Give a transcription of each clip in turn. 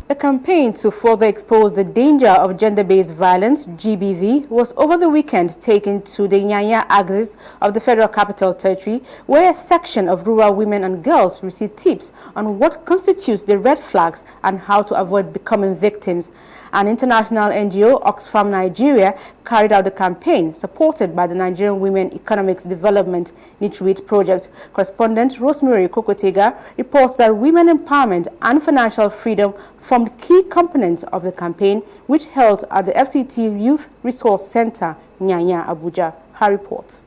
A campaign to further expose the danger of gender-based violence, GBV, was over the weekend taken to the NYANYA axis of the Federal Capital Territory, where a section of rural women and girls received tips on what constitutes the red flags and how to avoid becoming victims. An international NGO, OXFAM Nigeria, carried out the campaign, supported by the Nigerian Women Economics Development Niche Project. Correspondent Rosemary Kokotega reports that women empowerment and financial freedom formed key components of the campaign, which held at the FCT Youth Resource Center, NYANYA, Abuja. Her report.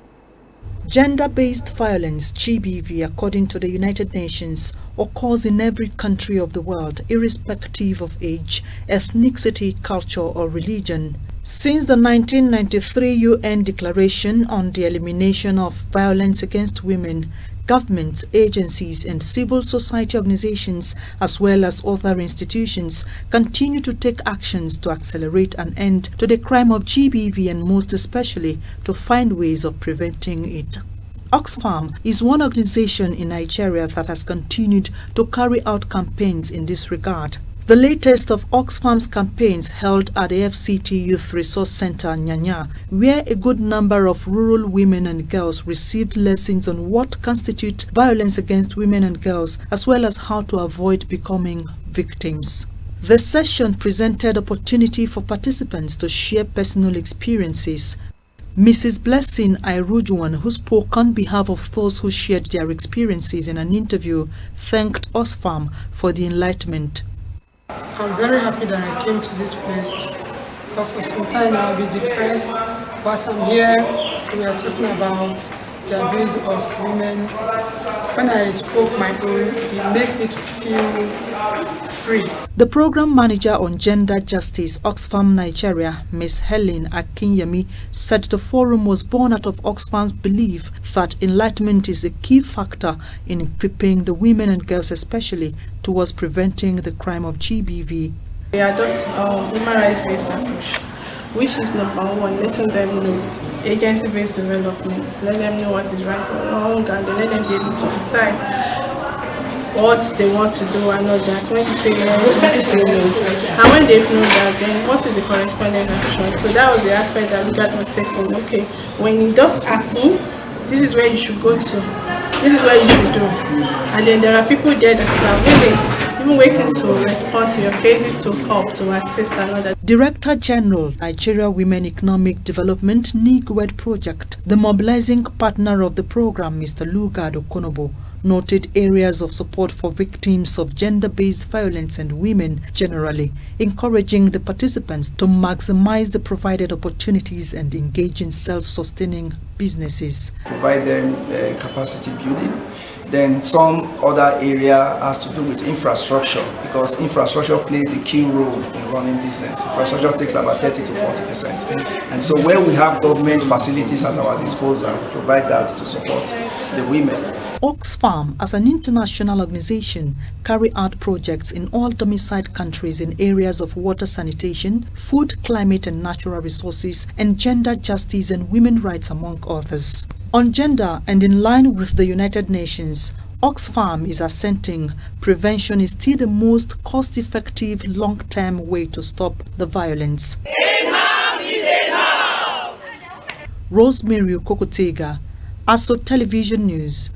Gender-based violence, GBV, according to the United Nations, occurs in every country of the world, irrespective of age, ethnicity, culture, or religion. Since the 1993 UN Declaration on the Elimination of Violence Against Women, governments, agencies, and civil society organizations, as well as other institutions, continue to take actions to accelerate an end to the crime of GBV and most especially to find ways of preventing it. OXFAM is one organization in Nigeria that has continued to carry out campaigns in this regard. The latest of OXFAM's campaigns held at the FCT Youth Resource Center, NYANYA, where a good number of rural women and girls received lessons on what constitutes violence against women and girls, as well as how to avoid becoming victims. The session presented opportunity for participants to share personal experiences. Mrs. Blessing Irujuan, who spoke on behalf of those who shared their experiences in an interview, thanked OXFAM for the enlightenment. I'm very happy that I came to this place, but for some time I'll be depressed. Whilst I'm here, we are talking about the abuse of women. When I spoke my own, it made me to feel free. The program manager on gender justice, OXFAM Nigeria, Ms. Helen Akinyemi, said the forum was born out of OXFAM's belief that enlightenment is a key factor in equipping the women and girls especially towards preventing the crime of GBV. We adopt human rights-based approach, which is number one, letting them know agency-based development, let them know what is right or wrong, and then let them be able to decide what they want to do and all that, when to say yes, when to say no. And when they've known that, then what is the corresponding action? So that was the aspect that Lugat was taking. Okay, when it does happen, this is where you should go to. This is what you should do. And then there are people there that are willing, even waiting to respond to your cases, to help, to assist and all that. Director General, Nigeria Women Economic Development NYANYA Project, the mobilizing partner of the program, Mr. Lugard Okonobo, noted areas of support for victims of gender-based violence and women generally, encouraging the participants to maximize the provided opportunities and engage in self-sustaining businesses. Provide them capacity building. Then some other area has to do with infrastructure, because infrastructure plays a key role in running business. Infrastructure takes about 30 to 40%. And so where we have government facilities at our disposal, we provide that to support the women. OXFAM, as an international organization, carry out projects in all domiciled countries in areas of water sanitation, food, climate and natural resources, and gender justice and women rights, among others. On gender, and in line with the United Nations, OXFAM is assenting prevention is still the most cost-effective long-term way to stop the violence. Enough is enough! Rosemary Kokotega, ASO Television News.